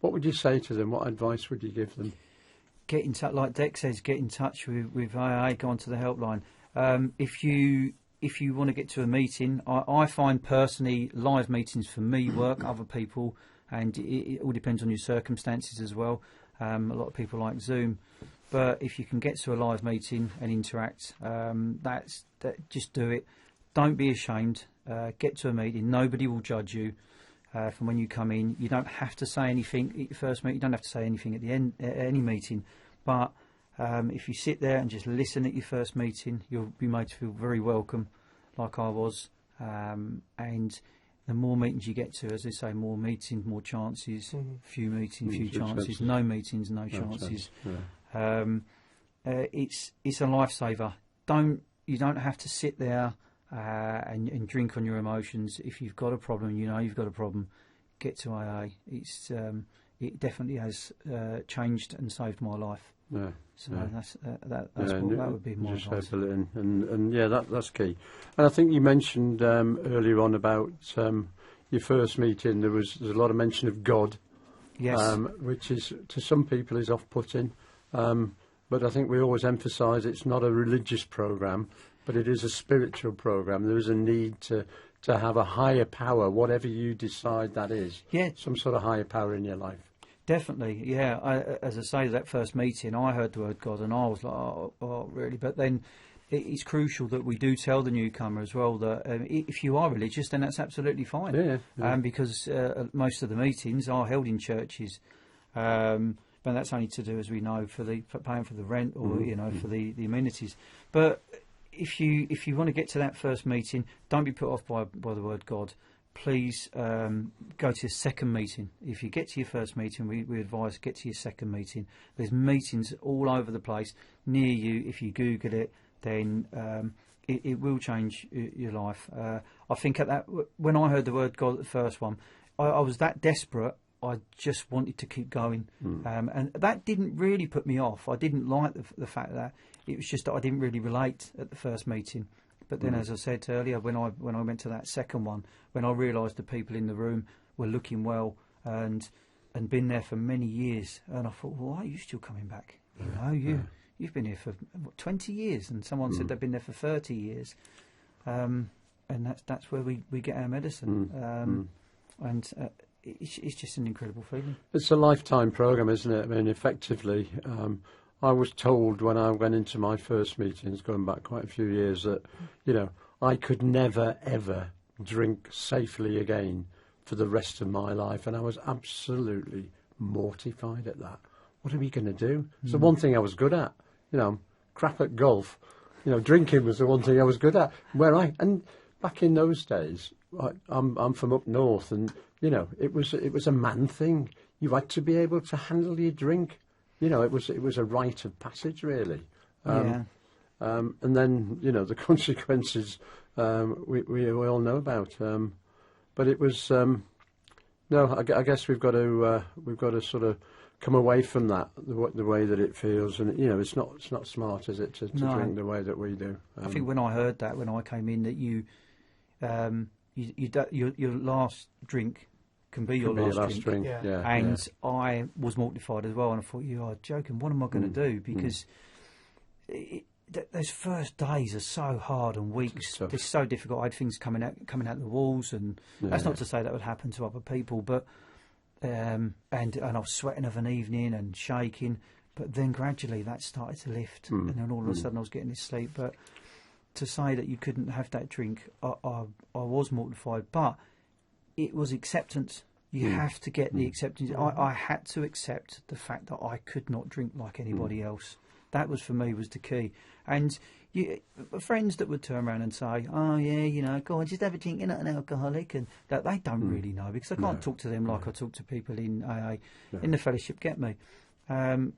What would you say to them? What advice would you give them? Get in touch, like Dec says, get in touch with AA, go onto the helpline. If you want to get to a meeting, I find personally live meetings for me work, other people, and it all depends on your circumstances as well. A lot of people like Zoom. But if you can get to a live meeting and interact, just do it. Don't be ashamed. Get to a meeting. Nobody will judge you from when you come in. You don't have to say anything at your first meeting. You don't have to say anything at the end at any meeting. But if you sit there and just listen at your first meeting, you'll be made to feel very welcome, like I was. And the more meetings you get to, as they say, more meetings, more chances. Few meetings, few chances. No meetings, no chances. It's a lifesaver. You don't have to sit there and drink on your emotions. If you've got a problem, you know you've got a problem, get to AA. It definitely has changed and saved my life. Yeah. So that would be my just advice. fill it in. And yeah, that's key. And I think you mentioned earlier on about your first meeting. There's a lot of mention of God, Yes. which is to some people is off-putting. But I think we always emphasise it's not a religious programme, but it is a spiritual programme. There is a need to have a higher power, whatever you decide that is. Yeah. Some sort of higher power in your life. Definitely, yeah. As I say, that first meeting, I heard the word God, and I was like, oh, really? But then it's crucial that we do tell the newcomer as well that if you are religious, then that's absolutely fine. Yeah. Because most of the meetings are held in churches, and that's only to do, as we know, for paying for the rent or for the amenities. But if you want to get to that first meeting, don't be put off by the word God. Please go to your second meeting. If you get to your first meeting, we advise get to your second meeting. There's meetings all over the place near you. If you Google it, then it will change your life. I think when I heard the word God at the first one, I was that desperate. I just wanted to keep going, and that didn't really put me off. I didn't like the fact that it was just that I didn't really relate at the first meeting. But then, as I said earlier, when I went to that second one, when I realised the people in the room were looking well and been there for many years, and I thought, well, why are you still coming back? You've been here for 20 years, and someone said they've been there for 30 years, and that's where we get our medicine, and it's just an incredible feeling. It's a lifetime programme, isn't it? I mean, effectively, I was told when I went into my first meetings, going back quite a few years, that, I could never, ever drink safely again for the rest of my life. And I was absolutely mortified at that. What are we going to do? It's the one thing I was good at. Crap at golf. Drinking was the one thing I was good at. And back in those days, I'm from up north, and, it was a man thing. You had to be able to handle your drink. It was a rite of passage, really. And then, the consequences we all know about. But it was I guess we've got to sort of come away from that the way that it feels, and it's not smart, is it, to drink the way that we do. I think when I heard that when I came in, that your last drink can be your last drink. Yeah. And I was mortified as well, and I thought, you are joking. What am I going to do? Because those first days are so hard, and weeks. They're so difficult. I had things coming out the walls, and that's not to say that would happen to other people, but and I was sweating of an evening and shaking. But then gradually that started to lift, and then all of a sudden I was getting this sleep. But to say that you couldn't have that drink, I was mortified, but it was acceptance. You have to get the acceptance. I had to accept the fact that I could not drink like anybody else. That was, for me, was the key. And friends that would turn around and say, oh, yeah, go on, just have a drink, you're not an alcoholic. And that they don't really know, because I can't talk to them like I talk to people in AA, in the fellowship, get me. And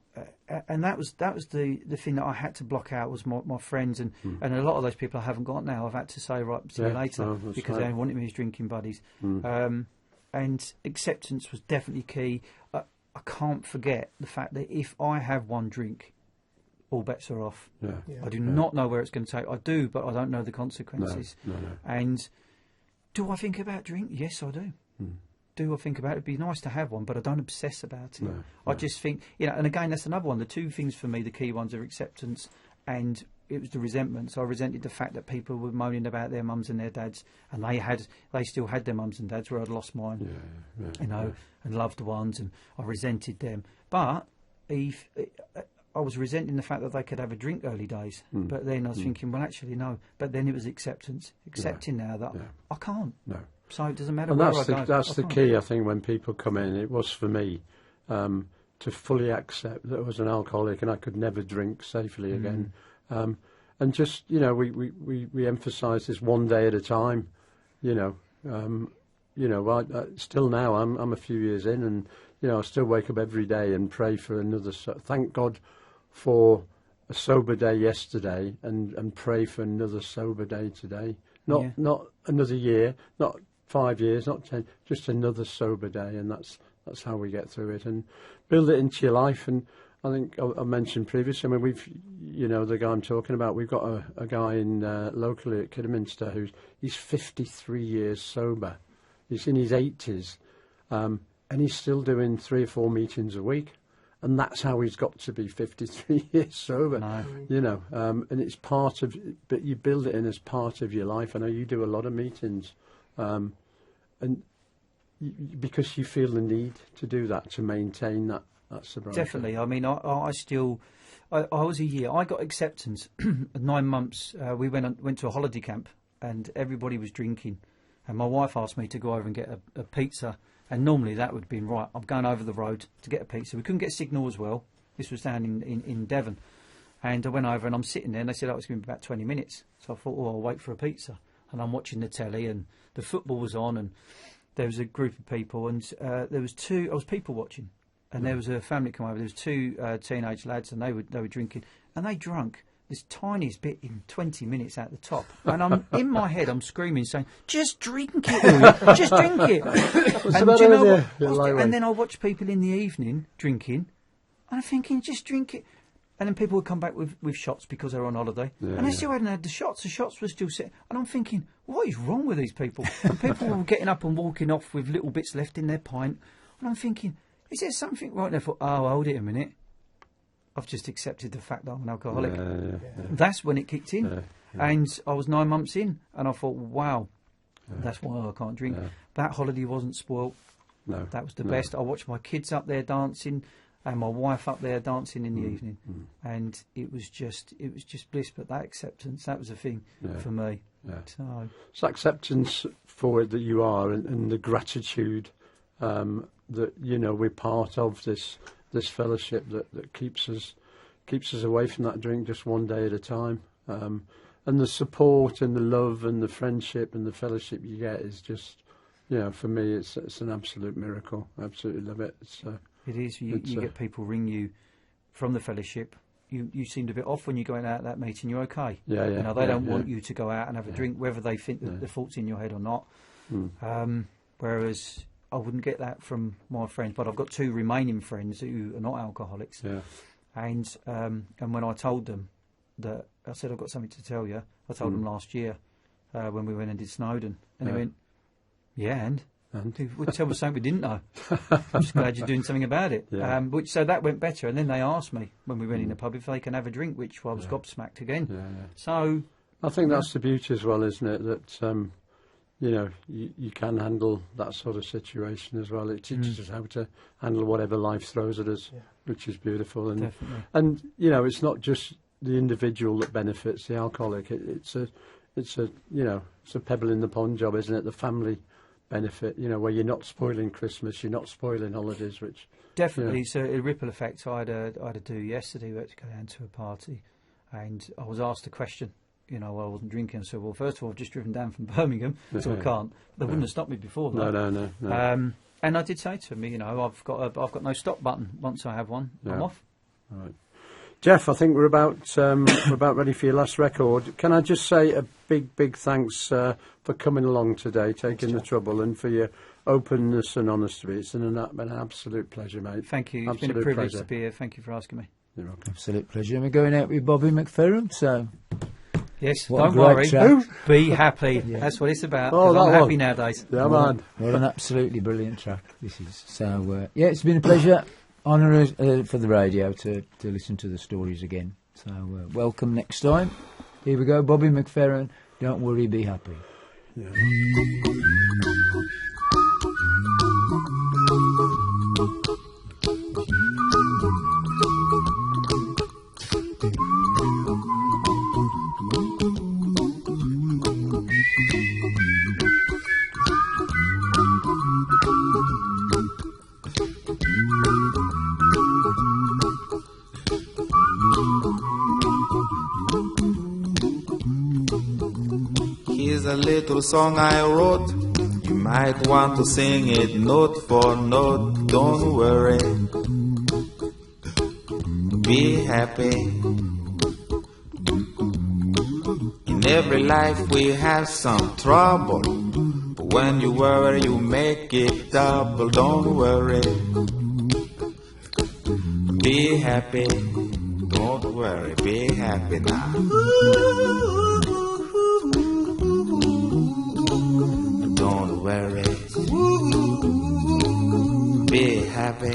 that was the thing that I had to block out, was my friends, and a lot of those people I haven't got now. I've had to say, right, see you later, because they wanted me as drinking buddies. And acceptance was definitely key. I can't forget the fact that if I have one drink, all bets are off. I do not know where it's going to take. I do, but I don't know the consequences. No. And do I think about drink? Yes, I do. Do I think about it? It'd be nice to have one, but I don't obsess about it. I just think, and again, that's another one. The two things for me, the key ones, are acceptance, and it was the resentment. So I resented the fact that people were moaning about their mums and their dads, and they still had their mums and dads, where I'd lost mine, and loved ones, and I resented them. But I was resenting the fact that they could have a drink early days. But then I was thinking, well, actually, no. But then it was acceptance. Accepting now that I can't. No. So it doesn't matter where I go. That's the key, I think, when people come in. It was for me to fully accept that I was an alcoholic and I could never drink safely again. And just, we emphasise this one day at a time. Still now I'm a few years in, and I still wake up every day and pray for another. Thank God for a sober day yesterday, and pray for another sober day today. Not another year, not 5 years, not 10, just another sober day, and that's how we get through it and build it into your life. And I think I mentioned previously, I mean, we've, the guy I'm talking about, we've got a guy in locally at Kidderminster he's 53 years sober. He's in his 80s, and he's still doing 3 or 4 meetings a week. And that's how he's got to be 53 years sober. No. And it's part of, but you build it in as part of your life. I know you do a lot of meetings, because you feel the need to do that, to maintain that sobriety. Definitely. I mean, I was a year. I got acceptance. 9 months. We went to a holiday camp, and everybody was drinking. And my wife asked me to go over and get a pizza. And normally that would have been, right, I'm going over the road to get a pizza. We couldn't get signal as well. This was down in Devon. And I went over and I'm sitting there, and they said, it's going to be about 20 minutes. So I thought, I'll wait for a pizza. And I'm watching the telly, and the football was on, and there was a group of people, and there was I was people watching. And there was a family come over. There was 2 teenage lads, and they were drinking. And they drunk this tiniest bit in 20 minutes at the top. And I'm in my head, I'm screaming, saying, just drink it, Louis, just drink it. And then I watch people in the evening drinking, and I'm thinking, just drink it. And then people would come back with shots because they're on holiday. And they still hadn't had the shots. The shots were still sitting. And I'm thinking, what is wrong with these people? And people were getting up and walking off with little bits left in their pint. And I'm thinking, is there something right there? Hold it a minute. I've just accepted the fact that I'm an alcoholic. That's when it kicked in. And I was 9 months in, and I thought, wow, that's why I can't drink. That holiday wasn't spoilt. No. That was the best. I watched my kids up there dancing, and my wife up there dancing in the evening. And it was just bliss. But that acceptance, that was the thing for me. So it's acceptance for it that you are, and the gratitude that we're part of this fellowship that keeps us away from that drink just one day at a time, and the support and the love and the friendship and the fellowship you get is just, for me it's an absolute miracle. I absolutely love it. It is. You get people ring you from the fellowship. You seemed a bit off when you're going out at that meeting. You're okay. They don't want you to go out and have a drink, whether they think that the fault's in your head or not. Whereas I wouldn't get that from my friends, but I've got 2 remaining friends who are not alcoholics. And when I told them that, I said, I've got something to tell you. I told them last year when we went and did Snowdon, and they went, and would tell us something we didn't know. I'm just glad you're doing something about it. So that went better, and then they asked me when we went in the pub if they can have a drink, which I was gobsmacked again. So I think that's the beauty as well, isn't it? That you can handle that sort of situation as well. It teaches us how to handle whatever life throws at us, which is beautiful. And definitely. And it's not just the individual that benefits, the alcoholic. It's a pebble in the pond job, isn't it? The family benefit, where you're not spoiling Christmas, you're not spoiling holidays, which definitely. So a ripple effect. I had a do yesterday. We had to go down to a party, and I was asked a question. I wasn't drinking. So, well, first of all, I've just driven down from Birmingham, so I can't. They wouldn't have stopped me before that. No. And I did say to him, I've got no stop button. Once I have one, I'm off. All right. Geoff, I think we're about ready for your last record. Can I just say a big thanks for coming along today, taking the trouble, and for your openness and honesty. It's been an absolute pleasure, mate. Thank you. It's been a privilege to be here. Thank you for asking me. You're welcome. Absolute pleasure. And we're going out with Bobby McFerrin, so... Yes, what don't worry. Track. Be happy. That's what it's about. Oh, I'm happy nowadays. Yeah, man. What an absolutely brilliant track this is. So, it's been a pleasure, honour for the radio to listen to the stories again. So, welcome next time. Here we go, Bobby McFerrin. Don't worry, be happy. Yeah. Here's a little little song I wrote. You might want to sing it note for note. Don't worry, be happy. In every life we have some trouble, but when you worry you make it double. Don't worry, be happy. Don't worry, be happy now. Don't worry, be happy.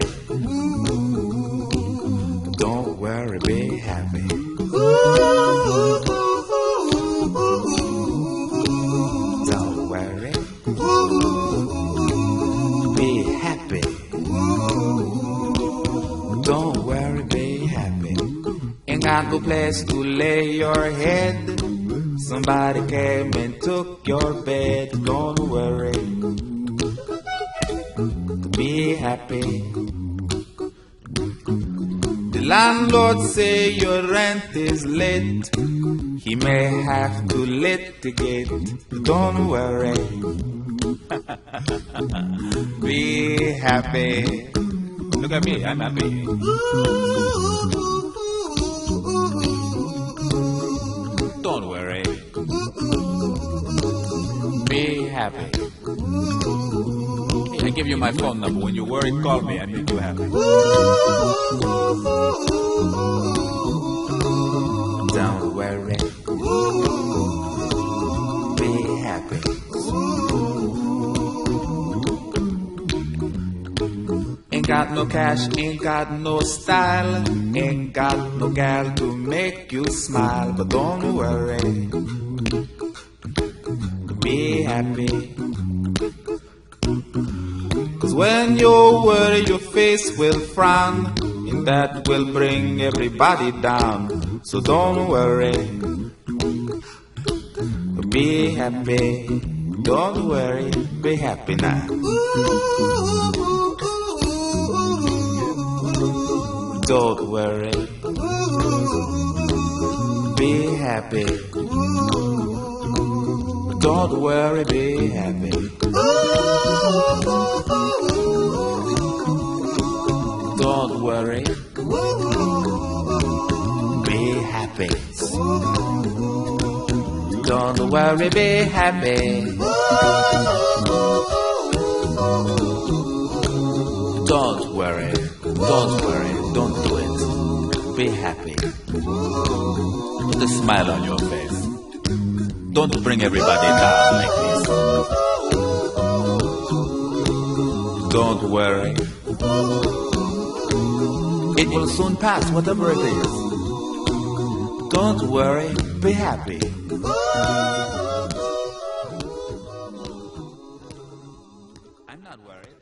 Don't worry, be happy. Don't worry, be happy. Don't worry, be happy. Ain't got no place to lay your head. Somebody came and took your bed. Don't worry, be happy. The landlord say your rent is late. He may have to litigate. Don't worry, be happy. Look at me, I'm happy. Don't worry, be happy. I give you my phone number. When you're worried, call me. I make you happy. Don't worry, be happy. Ain't got no cash, ain't got no style, ain't got no gal to make you smile. But don't worry, be happy. 'Cause when you worry your face will frown, and that will bring everybody down. So don't worry, be happy. Don't worry, be happy now. Don't worry, be happy. Don't worry, be happy. Don't worry, be happy. Don't worry, be happy. Don't worry, don't do it. Be happy. Put a smile on your face. Don't bring everybody down like this. Don't worry. It will soon pass, whatever it is. Don't worry, be happy. I'm not worried.